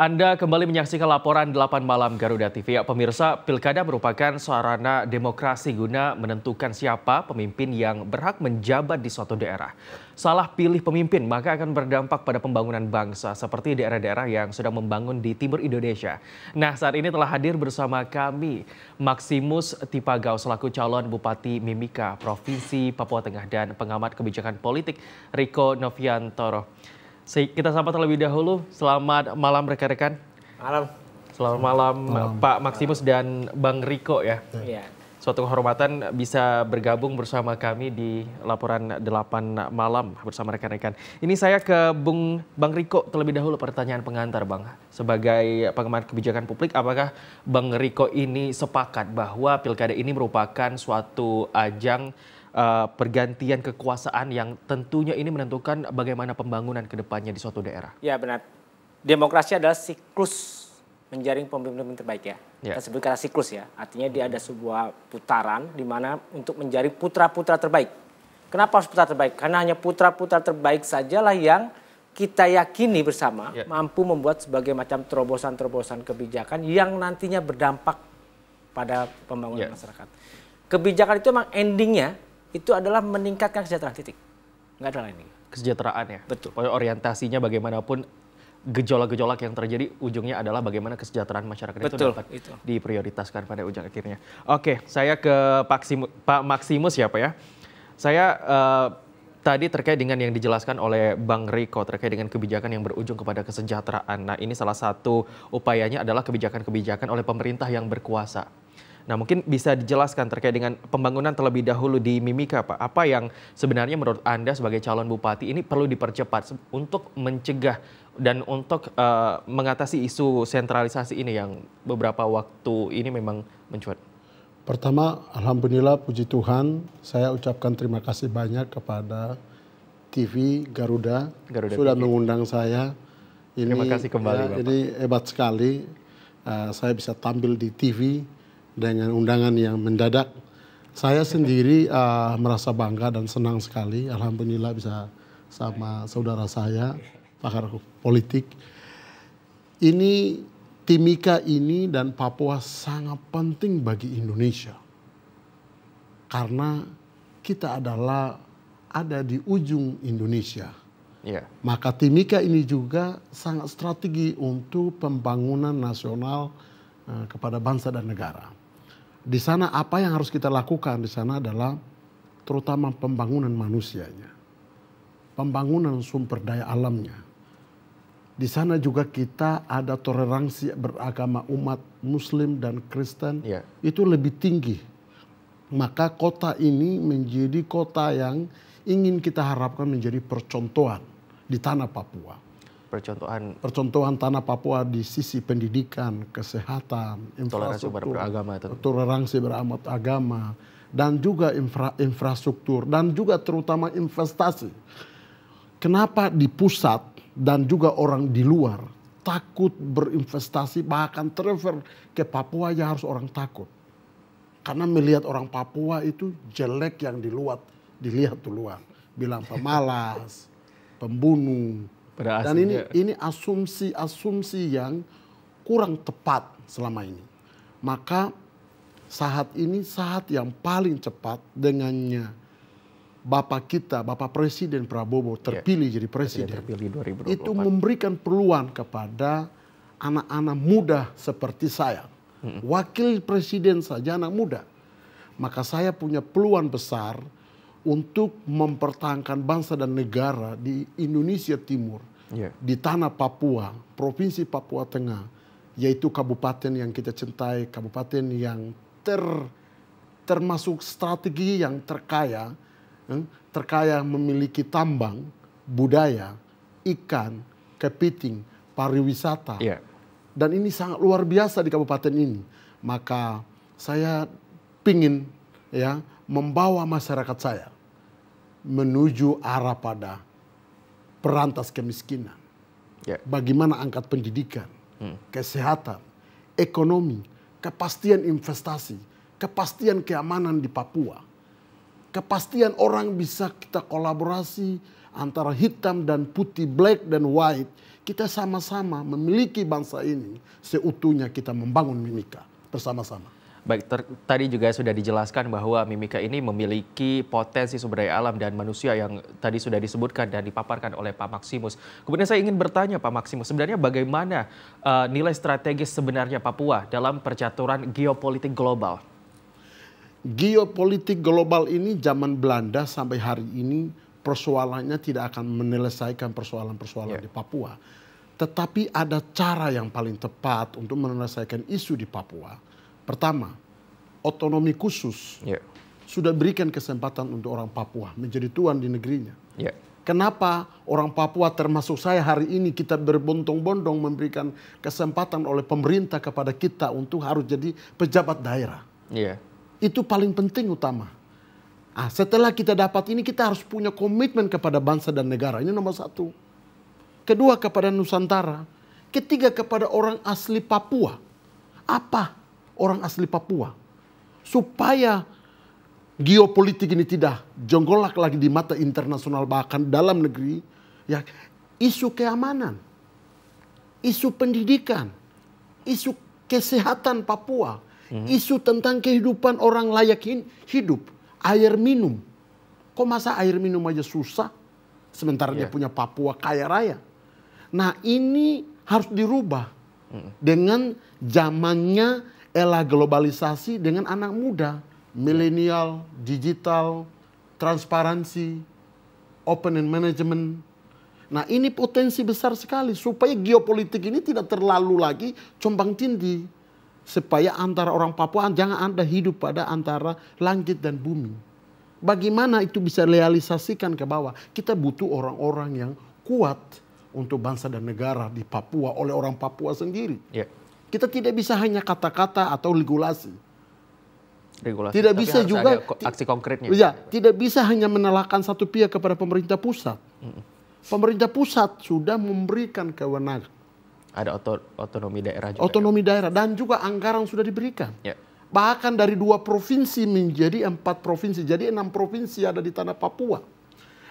Anda kembali menyaksikan laporan 8 Malam Garuda TV. Ya, pemirsa, pilkada merupakan sarana demokrasi guna menentukan siapa pemimpin yang berhak menjabat di suatu daerah. Salah pilih pemimpin maka akan berdampak pada pembangunan bangsa seperti daerah-daerah yang sedang membangun di timur Indonesia. Nah, saat ini telah hadir bersama kami Maximus Tipagau selaku calon Bupati Mimika, Provinsi Papua Tengah dan pengamat kebijakan politik Riko Noviantoro. Kita sapa terlebih dahulu. Selamat malam rekan-rekan. Malam. Selamat malam Pak Maximus dan Bang Riko ya. Iya. Suatu kehormatan bisa bergabung bersama kami di laporan 8 malam bersama rekan-rekan. Ini saya ke Bang Riko terlebih dahulu, pertanyaan pengantar Bang. Sebagai pengamat kebijakan publik, apakah Bang Riko ini sepakat bahwa pilkada ini merupakan suatu ajang pergantian kekuasaan yang tentunya ini menentukan bagaimana pembangunan ke depannya di suatu daerah? Ya benar. Demokrasi adalah siklus menjaring pemimpin terbaik ya. Kita sebut kata siklus ya. Artinya dia ada sebuah putaran di mana untuk menjaring putra-putra terbaik. Kenapa harus putra terbaik? Karena hanya putra-putra terbaik sajalah yang kita yakini bersama mampu membuat sebagai macam terobosan-terobosan kebijakan yang nantinya berdampak pada pembangunan masyarakat. Kebijakan itu memang endingnya itu adalah meningkatkan kesejahteraan titik. Nggak ada lain. Kesejahteraan ya? Betul. Orientasinya bagaimanapun gejolak-gejolak yang terjadi ujungnya adalah bagaimana kesejahteraan masyarakat itu dapat diprioritaskan pada ujung akhirnya. Oke, saya ke Pak Maximus ya Pak ya. Saya tadi terkait dengan yang dijelaskan oleh Bang Riko terkait dengan kebijakan yang berujung kepada kesejahteraan. Nah, ini salah satu upayanya adalah kebijakan-kebijakan oleh pemerintah yang berkuasa. Nah, mungkin bisa dijelaskan terkait dengan pembangunan terlebih dahulu di Mimika, Pak. Apa yang sebenarnya menurut Anda sebagai calon bupati ini perlu dipercepat untuk mencegah dan untuk mengatasi isu sentralisasi ini yang beberapa waktu ini memang mencuat? Pertama, alhamdulillah puji Tuhan, saya ucapkan terima kasih banyak kepada TV Garuda sudah TV. Mengundang saya. Terima kasih kembali, Bapak. Ini hebat sekali, saya bisa tampil di TV dengan undangan yang mendadak. Saya sendiri merasa bangga dan senang sekali. Alhamdulillah bisa sama saudara saya, pakar politik. Ini Timika ini dan Papua sangat penting bagi Indonesia. Karena kita adalah ada di ujung Indonesia. Maka Timika ini juga sangat strategi untuk pembangunan nasional kepada bangsa dan negara. Di sana apa yang harus kita lakukan di sana adalah terutama pembangunan manusianya, pembangunan sumber daya alamnya. Di sana juga kita ada toleransi beragama umat Muslim dan Kristen itu lebih tinggi. Maka kota ini menjadi kota yang ingin kita harapkan menjadi percontohan di tanah Papua. Percontohan tanah Papua di sisi pendidikan, kesehatan, infrastruktur, toleransi beragama, dan juga infrastruktur, dan juga terutama investasi. Kenapa di pusat dan juga orang di luar takut berinvestasi, bahkan travel ke Papua aja harus orang takut. Karena melihat orang Papua itu jelek yang dilihat duluan. Bilang pemalas, pembunuh. Dan ini asumsi yang kurang tepat selama ini. Maka saat ini saat yang paling cepat dengannya Bapak Presiden Prabowo terpilih jadi presiden. Itu memberikan peluang kepada anak-anak muda seperti saya. Wakil presiden saja anak muda. Maka saya punya peluang besar untuk mempertahankan bangsa dan negara di Indonesia Timur, di tanah Papua, Provinsi Papua Tengah, yaitu kabupaten yang kita cintai, kabupaten yang termasuk strategi yang terkaya memiliki tambang, budaya, ikan, kepiting, pariwisata. Dan ini sangat luar biasa di kabupaten ini. Maka saya ingin membawa masyarakat saya menuju arah pada perantas kemiskinan. Bagaimana angkat pendidikan, kesehatan, ekonomi, kepastian investasi, kepastian keamanan di Papua. kepastian orang bisa kita kolaborasi antara hitam dan putih, black dan white. Kita sama-sama memiliki bangsa ini seutuhnya, kita membangun Mimika bersama-sama. Baik, tadi juga sudah dijelaskan bahwa Mimika ini memiliki potensi sumber daya alam dan manusia yang tadi sudah disebutkan dan dipaparkan oleh Pak Maximus. Kemudian saya ingin bertanya Pak Maximus, sebenarnya bagaimana nilai strategis sebenarnya Papua dalam percaturan geopolitik global? Geopolitik global ini zaman Belanda sampai hari ini persoalannya tidak akan menyelesaikan persoalan-persoalan di Papua. Tetapi ada cara yang paling tepat untuk menyelesaikan isu di Papua. Pertama, otonomi khusus sudah berikan kesempatan untuk orang Papua menjadi tuan di negerinya. Kenapa orang Papua termasuk saya hari ini kita berbondong-bondong memberikan kesempatan oleh pemerintah kepada kita untuk harus jadi pejabat daerah. Itu paling penting utama. Setelah kita dapat ini kita harus punya komitmen kepada bangsa dan negara. Ini nomor satu. Kedua kepada Nusantara. Ketiga kepada orang asli Papua. Apa orang asli Papua? Supaya geopolitik ini tidak jonggolak lagi di mata internasional bahkan dalam negeri. Ya, isu keamanan, isu pendidikan, isu kesehatan Papua, isu tentang kehidupan orang layak hidup, air minum. Kok masa air minum aja susah? Sementara dia punya Papua kaya raya. Nah ini harus dirubah dengan zamannya era globalisasi dengan anak muda, milenial, digital, transparansi, open and management. Nah ini potensi besar sekali supaya geopolitik ini tidak terlalu lagi compang tindih. Supaya antara orang Papua jangan ada hidup pada antara langit dan bumi. Bagaimana itu bisa realisasikan ke bawah? Kita butuh orang-orang yang kuat untuk bangsa dan negara di Papua oleh orang Papua sendiri. Kita tidak bisa hanya kata-kata atau regulasi. Tidak bisa juga aksi konkretnya. Ya, tidak bisa hanya menyalahkan satu pihak kepada pemerintah pusat. Pemerintah pusat sudah memberikan kewenangan. Ada otonomi daerah juga. Otonomi daerah dan juga anggaran sudah diberikan. Bahkan dari 2 provinsi menjadi 4 provinsi. Jadi 6 provinsi ada di tanah Papua.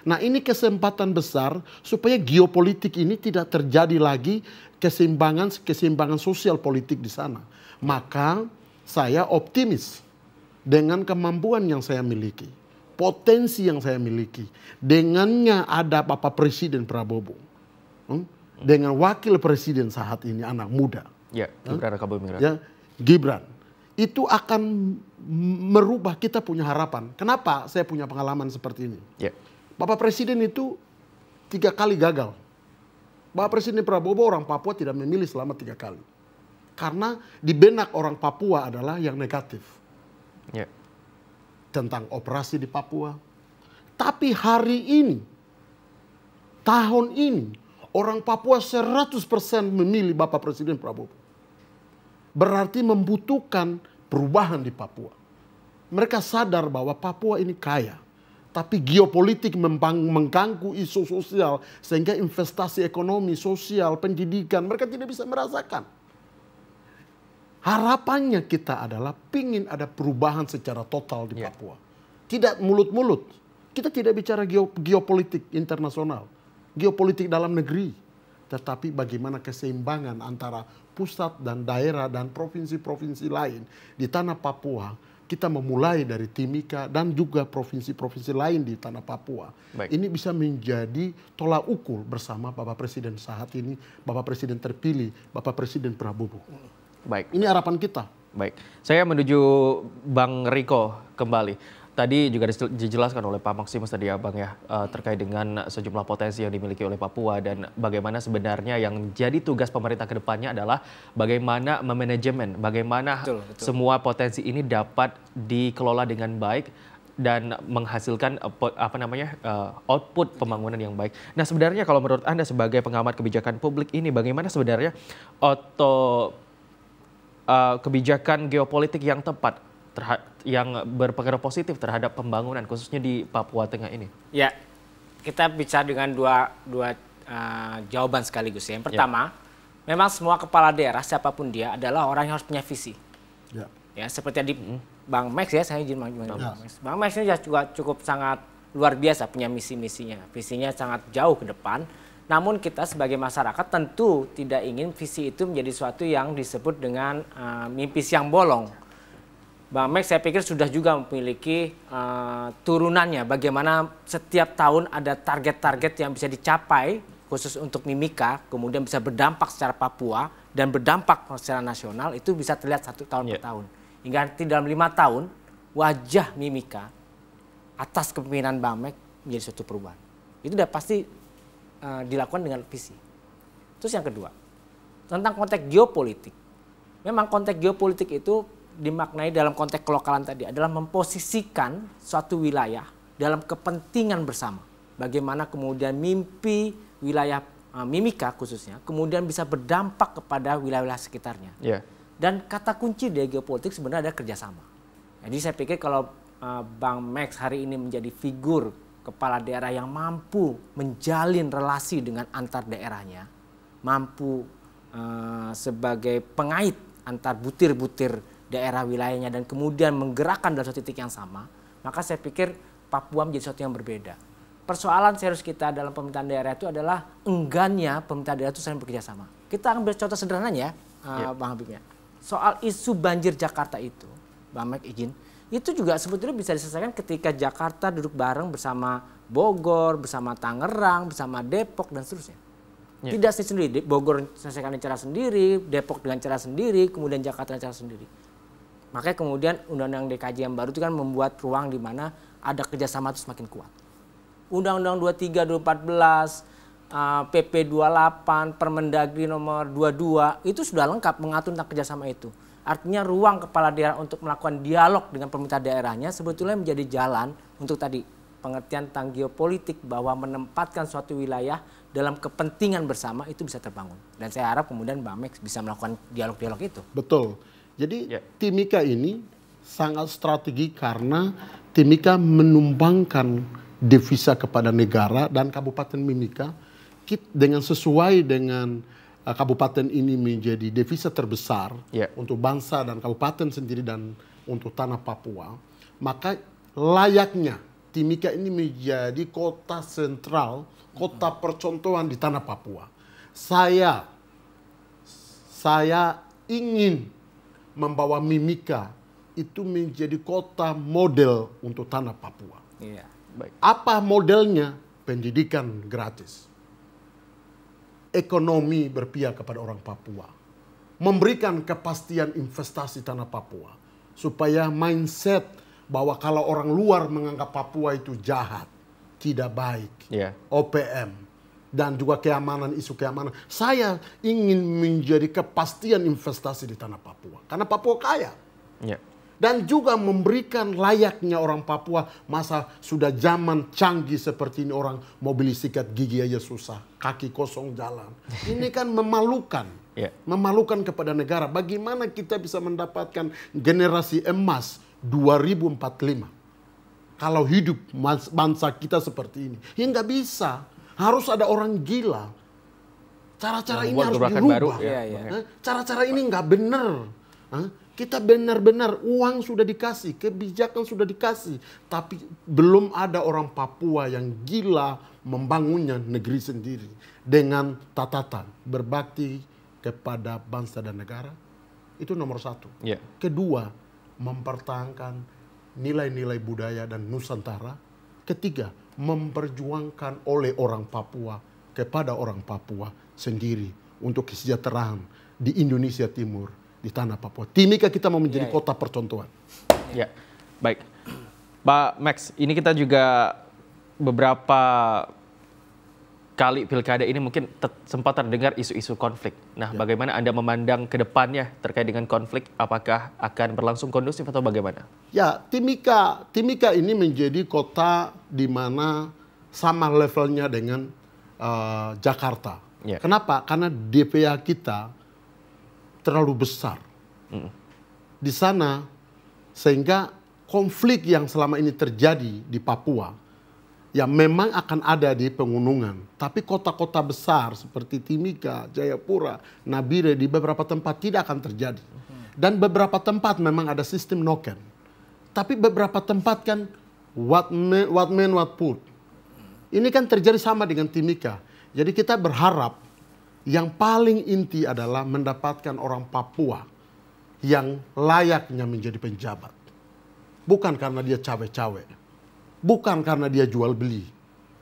Nah ini kesempatan besar supaya geopolitik ini tidak terjadi lagi keseimbangan sosial politik di sana. Maka saya optimis dengan kemampuan yang saya miliki. Potensi yang saya miliki. Dengannya ada Bapak Presiden Prabowo. Dengan wakil presiden saat ini anak muda. Gibran Rakabuming Raka. Gibran. Itu akan merubah, kita punya harapan. Kenapa saya punya pengalaman seperti ini? Bapak Presiden itu 3 kali gagal. Bapak Presiden Prabowo orang Papua tidak memilih selama 3 kali. Karena di benak orang Papua adalah yang negatif. Tentang operasi di Papua. Tapi hari ini, tahun ini, orang Papua 100% memilih Bapak Presiden Prabowo. Berarti membutuhkan perubahan di Papua. Mereka sadar bahwa Papua ini kaya. Tapi geopolitik mengganggu isu sosial. Sehingga investasi ekonomi, sosial, pendidikan mereka tidak bisa merasakan. Harapannya kita adalah pingin ada perubahan secara total di Papua. Tidak mulut-mulut. Kita tidak bicara geopolitik internasional. Geopolitik dalam negeri. Tetapi bagaimana keseimbangan antara pusat dan daerah dan provinsi-provinsi lain di tanah Papua. Kita memulai dari Timika dan juga provinsi-provinsi lain di tanah Papua. Ini bisa menjadi tolak ukur bersama Bapak Presiden saat ini, Bapak Presiden terpilih, Bapak Presiden Prabowo. Ini harapan kita. Saya menuju Bang Riko kembali. Tadi juga dijelaskan oleh Pak Maximus tadi ya Bang ya, terkait dengan sejumlah potensi yang dimiliki oleh Papua dan bagaimana sebenarnya yang jadi tugas pemerintah ke depannya adalah bagaimana memanajemen, bagaimana semua potensi ini dapat dikelola dengan baik dan menghasilkan output pembangunan yang baik. Nah sebenarnya kalau menurut Anda sebagai pengamat kebijakan publik ini bagaimana sebenarnya kebijakan geopolitik yang tepat yang berpengaruh positif terhadap pembangunan khususnya di Papua Tengah ini? Ya, kita bicara dengan dua jawaban sekaligus ya. Yang pertama, memang semua kepala daerah siapapun dia adalah orang yang harus punya visi. Ya, seperti di Bang Max ya, saya izin Bang Max. Bang Max ini juga cukup sangat luar biasa punya misi-misinya. Visinya sangat jauh ke depan. Namun kita sebagai masyarakat tentu tidak ingin visi itu menjadi sesuatu yang disebut dengan mimpi siang bolong. Bang Max saya pikir sudah juga memiliki turunannya. Bagaimana setiap tahun ada target-target yang bisa dicapai khusus untuk Mimika, kemudian bisa berdampak secara Papua dan berdampak secara nasional, itu bisa terlihat 1 tahun per tahun. Hingga nanti dalam 5 tahun wajah Mimika atas kepemimpinan Bang Max menjadi suatu perubahan. Itu udah pasti dilakukan dengan visi. Terus yang kedua, tentang konteks geopolitik. Memang konteks geopolitik itu dimaknai dalam konteks kelokalan tadi adalah memposisikan suatu wilayah dalam kepentingan bersama. Bagaimana kemudian mimpi wilayah Mimika khususnya kemudian bisa berdampak kepada wilayah-wilayah sekitarnya. Dan kata kunci dari geopolitik sebenarnya ada kerjasama. Jadi saya pikir kalau Bang Max hari ini menjadi figur kepala daerah yang mampu menjalin relasi dengan antar daerahnya, mampu sebagai pengait antar butir-butir daerah wilayahnya dan kemudian menggerakkan dalam satu titik yang sama, maka saya pikir Papua menjadi sesuatu yang berbeda. Persoalan serius kita dalam pemerintahan daerah itu adalah enggannya pemerintahan daerah itu saling bekerja sama. Kita ambil contoh sederhananya, Bang Habibnya. Soal isu banjir Jakarta itu, Bang Max izin, itu juga sebetulnya bisa diselesaikan ketika Jakarta duduk bareng bersama Bogor, bersama Tangerang, bersama Depok dan seterusnya. Tidak sendiri, Bogor selesaikan dengan cara sendiri, Depok dengan cara sendiri, kemudian Jakarta dengan cara sendiri. Makanya kemudian Undang-Undang DKJ yang baru itu kan membuat ruang di mana ada kerjasama itu semakin kuat. Undang-Undang 23 2014, PP 28, Permendagri nomor 22 itu sudah lengkap mengatur tentang kerjasama itu. Artinya ruang kepala daerah untuk melakukan dialog dengan pemerintah daerahnya sebetulnya menjadi jalan untuk tadi pengertian tentang geopolitik bahwa menempatkan suatu wilayah dalam kepentingan bersama itu bisa terbangun. Dan saya harap kemudian Bang Max bisa melakukan dialog-dialog itu. Betul. Jadi Timika ini sangat strategi karena Timika menumbangkan devisa kepada negara dan Kabupaten Mimika dengan sesuai dengan kabupaten ini menjadi devisa terbesar untuk bangsa dan kabupaten sendiri dan untuk tanah Papua, maka layaknya Timika ini menjadi kota sentral, kota percontohan di tanah Papua. Saya ingin membawa Mimika itu menjadi kota model untuk tanah Papua. Baik. Apa modelnya? Pendidikan gratis. Ekonomi berpihak kepada orang Papua. Memberikan kepastian investasi tanah Papua. Supaya mindset bahwa kalau orang luar menganggap Papua itu jahat, tidak baik, OPM, dan juga keamanan, isu keamanan. Saya ingin menjadi kepastian investasi di tanah Papua. Karena Papua kaya. Dan juga memberikan layaknya orang Papua, masa sudah zaman canggih seperti ini, orang mau beli sikat gigi aja susah, kaki kosong jalan. Ini kan memalukan, memalukan kepada negara. Bagaimana kita bisa mendapatkan generasi emas 2045 kalau hidup bangsa kita seperti ini? Ya nggak bisa, harus ada orang gila. Cara-cara ini harus dirubah. Cara-cara ini nggak benar. Kita benar-benar uang sudah dikasih, kebijakan sudah dikasih, tapi belum ada orang Papua yang gila membangunnya negeri sendiri dengan catatan berbakti kepada bangsa dan negara. Itu nomor 1. Kedua, mempertahankan nilai-nilai budaya dan Nusantara. Ketiga, memperjuangkan oleh orang Papua kepada orang Papua sendiri untuk kesejahteraan di Indonesia Timur, di tanah Papua. Timika kita mau menjadi kota percontohan. Baik. Pak Max, ini kita juga beberapa kali pilkada ini mungkin sempat terdengar isu-isu konflik. Nah, bagaimana Anda memandang ke depannya terkait dengan konflik? Apakah akan berlangsung kondusif atau bagaimana? Ya, Timika ini menjadi kota di mana sama levelnya dengan Jakarta. Kenapa? Karena DPA kita terlalu besar di sana, sehingga konflik yang selama ini terjadi di Papua ya memang akan ada di pegunungan, tapi kota-kota besar seperti Timika, Jayapura, Nabire di beberapa tempat tidak akan terjadi. Dan beberapa tempat memang ada sistem noken. Tapi beberapa tempat kan what man what food. Ini kan terjadi sama dengan Timika. Jadi kita berharap yang paling inti adalah mendapatkan orang Papua yang layaknya menjadi penjabat. Bukan karena dia cawe-cawe. Bukan karena dia jual beli.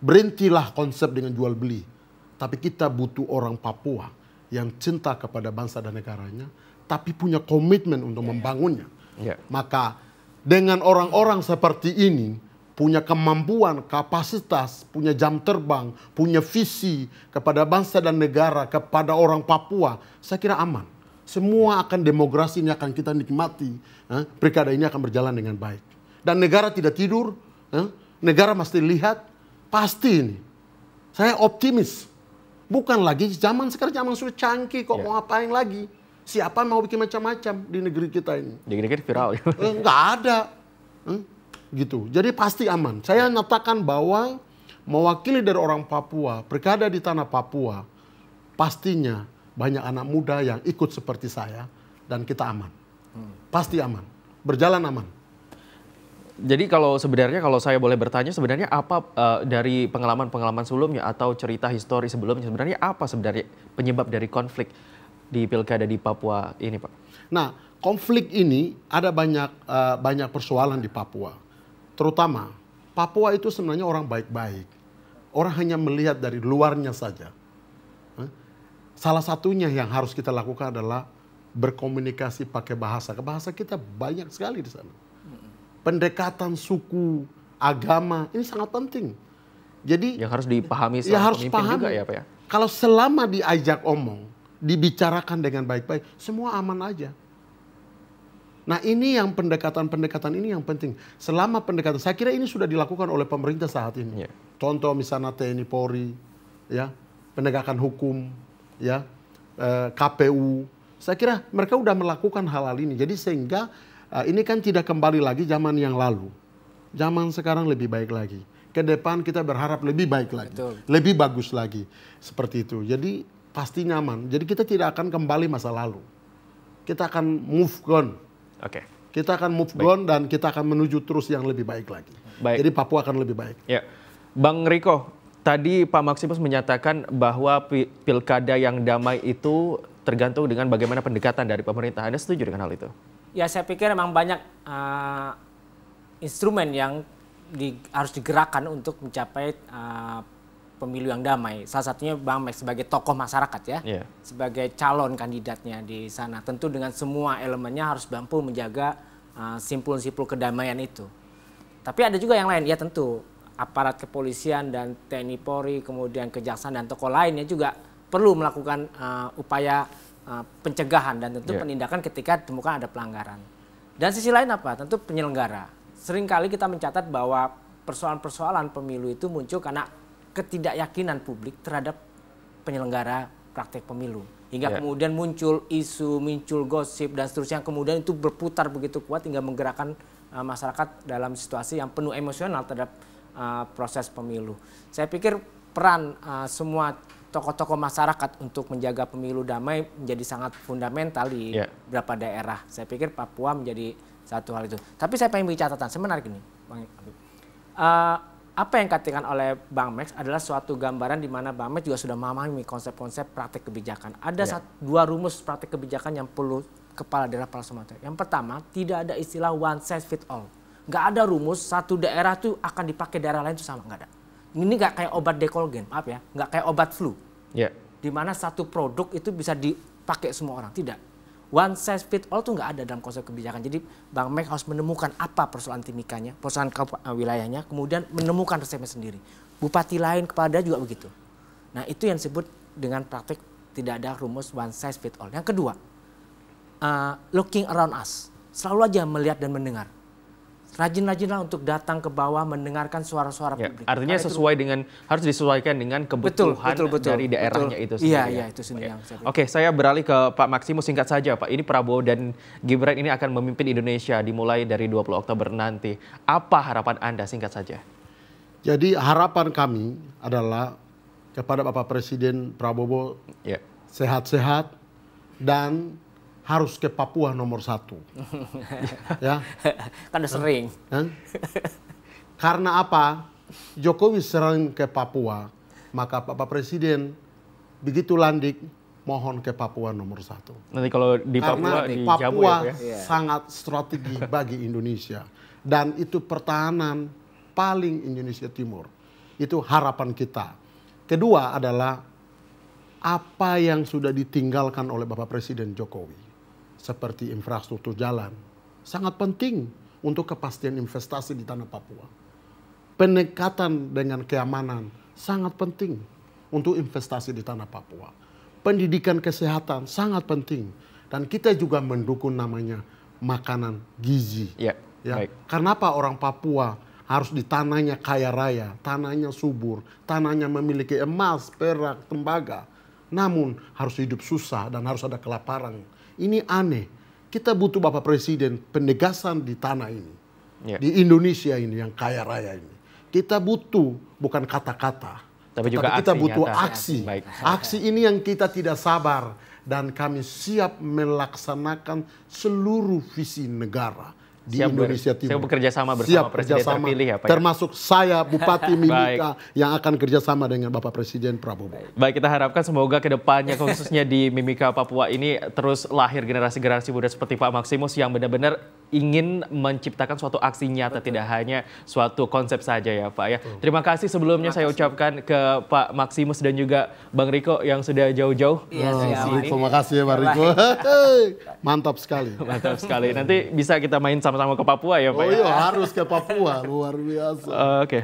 Berhentilah konsep dengan jual beli. Tapi kita butuh orang Papua yang cinta kepada bangsa dan negaranya, tapi punya komitmen untuk membangunnya. Maka dengan orang-orang seperti ini, punya kemampuan, kapasitas, punya jam terbang, punya visi kepada bangsa dan negara, kepada orang Papua, saya kira aman. Semua akan demokrasi ini akan kita nikmati. Pilkada ini akan berjalan dengan baik. Dan negara tidak tidur, negara mesti lihat, pasti ini. Saya optimis. Bukan lagi sekarang zaman sudah canggih kok mau ngapain lagi. Siapa mau bikin macam-macam di negeri kita ini. Di negeri viral. Nggak ada. Gitu. Jadi pasti aman. Saya nyatakan bahwa mewakili dari orang Papua, pilkada di tanah Papua, pastinya banyak anak muda yang ikut seperti saya dan kita aman. Pasti aman. Berjalan aman. Jadi sebenarnya kalau saya boleh bertanya, sebenarnya apa dari pengalaman-pengalaman sebelumnya atau cerita histori sebelumnya, sebenarnya apa sebenarnya penyebab dari konflik di pilkada di Papua ini, Pak? Nah, konflik ini ada banyak persoalan di Papua. Terutama Papua itu sebenarnya orang baik-baik. Orang hanya melihat dari luarnya saja. Salah satunya yang harus kita lakukan adalah berkomunikasi pakai bahasa. Bahasa kita banyak sekali di sana. Pendekatan suku, agama, ini sangat penting. Jadi yang harus dipahami sama pemimpin juga ya, Pak ya. Kalau selama diajak omong, dibicarakan dengan baik-baik, semua aman aja. Nah, ini yang pendekatan ini yang penting. Selama pendekatan, saya kira ini sudah dilakukan oleh pemerintah saat ini. Contoh misalnya TNI Polri, ya, penegakan hukum, ya, KPU. Saya kira mereka sudah melakukan hal-hal ini. Jadi sehingga ini kan tidak kembali lagi zaman yang lalu. Zaman sekarang lebih baik lagi. Ke depan kita berharap lebih baik lagi. Betul. Lebih bagus lagi. Seperti itu. Jadi pasti nyaman. Jadi kita tidak akan kembali masa lalu. Kita akan move on. Oke. Kita akan move on dan kita akan menuju terus yang lebih baik lagi. Jadi Papua akan lebih baik. Ya. Bang Riko, tadi Pak Maximus menyatakan bahwa pilkada yang damai itu tergantung dengan bagaimana pendekatan dari pemerintah. Anda setuju dengan hal itu? Ya, saya pikir memang banyak instrumen yang harus digerakkan untuk mencapai pemilu yang damai. Salah satunya Bang Max sebagai tokoh masyarakat ya, sebagai calon kandidatnya di sana. Tentu dengan semua elemennya harus mampu menjaga simpul-simpul kedamaian itu. Tapi ada juga yang lain, ya tentu aparat kepolisian dan TNI Polri, kemudian kejaksaan dan tokoh lainnya juga perlu melakukan upaya pencegahan dan tentu penindakan ketika ditemukan ada pelanggaran. Dan sisi lain apa? Tentu penyelenggara. Seringkali kita mencatat bahwa persoalan-persoalan pemilu itu muncul karena ketidakyakinan publik terhadap penyelenggara praktek pemilu. Hingga kemudian muncul isu, muncul gosip dan seterusnya. Kemudian itu berputar begitu kuat hingga menggerakkan masyarakat dalam situasi yang penuh emosional terhadap proses pemilu. Saya pikir peran semua tokoh-tokoh masyarakat untuk menjaga pemilu damai menjadi sangat fundamental di beberapa daerah. Saya pikir Papua menjadi satu hal itu. Tapi saya pengen bicara catatan, sebenarnya gini, Bang Habib. Apa yang dikatakan oleh Bang Max adalah suatu gambaran di mana Bang Max juga sudah memahami konsep-konsep praktek kebijakan. Ada dua rumus praktek kebijakan yang perlu kepala daerah kepala Sumatera. Yang pertama, tidak ada istilah one size fit all. Nggak ada rumus satu daerah tuh akan dipakai daerah lain itu sama, nggak ada. Ini nggak kayak obat dekolgen, maaf ya, nggak kayak obat flu. Di mana satu produk itu bisa dipakai semua orang, tidak. One size fit all tuh nggak ada dalam konsep kebijakan. Jadi Bang Max harus menemukan apa persoalan timikanya, persoalan wilayahnya, kemudian menemukan resepnya sendiri. Bupati lain kepada juga begitu. Nah itu yang disebut dengan praktek tidak ada rumus one size fit all. Yang kedua, looking around us, selalu aja melihat dan mendengar. Rajin-rajinlah untuk datang ke bawah mendengarkan suara-suara publik. Artinya harus disesuaikan dengan kebutuhan dari daerahnya itu sendiri. Iya, itu sendiri. Oke, saya beralih ke Pak Maximus singkat saja, Pak. Ini Prabowo dan Gibran ini akan memimpin Indonesia dimulai dari 20 Oktober nanti. Apa harapan Anda singkat saja? Jadi harapan kami adalah kepada Bapak Presiden Prabowo sehat-sehat dan harus ke Papua nomor 1. Ya. Kan udah sering. Karena apa? Jokowi sering ke Papua, maka Bapak Presiden begitu landik mohon ke Papua nomor 1. Nanti kalau di Papua, karena di Papua ya, sangat strategi bagi Indonesia. Dan itu pertahanan paling Indonesia Timur. Itu harapan kita. Kedua adalah apa yang sudah ditinggalkan oleh Bapak Presiden Jokowi. Seperti infrastruktur jalan. Sangat penting untuk kepastian investasi di tanah Papua. Pendekatan dengan keamanan sangat penting untuk investasi di tanah Papua. Pendidikan kesehatan sangat penting. Dan kita juga mendukung namanya makanan gizi. Ya, ya. Karena apa orang Papua harus di tanahnya kaya raya, tanahnya subur, tanahnya memiliki emas, perak, tembaga. Namun harus hidup susah dan harus ada kelaparan. Ini aneh. Kita butuh Bapak Presiden penegasan di tanah ini. Di Indonesia ini yang kaya raya ini. Kita butuh bukan kata-kata. Tapi juga kita aksi butuh nyata. aksi. Baik. Aksi ini yang kita tidak sabar. Dan kami siap melaksanakan seluruh visi negara di Indonesia Timur. Saya bekerja sama bersama Presiden terpilih ya Pak. Termasuk saya Bupati Mimika yang akan kerjasama dengan Bapak Presiden Prabowo. Baik, kita harapkan semoga kedepannya khususnya di Mimika Papua ini terus lahir generasi-generasi muda seperti Pak Maximus yang benar-benar ingin menciptakan suatu aksi nyata, tidak hanya suatu konsep saja ya Pak ya. Terima kasih sebelumnya saya ucapkan ke Pak Maximus dan juga Bang Riko yang sudah jauh-jauh. Terima kasih ya Bang Riko. Mantap sekali. Mantap sekali. Nanti bisa kita main sama-sama ke Papua ya Pak. Oh iya harus ke Papua, luar biasa. Oke.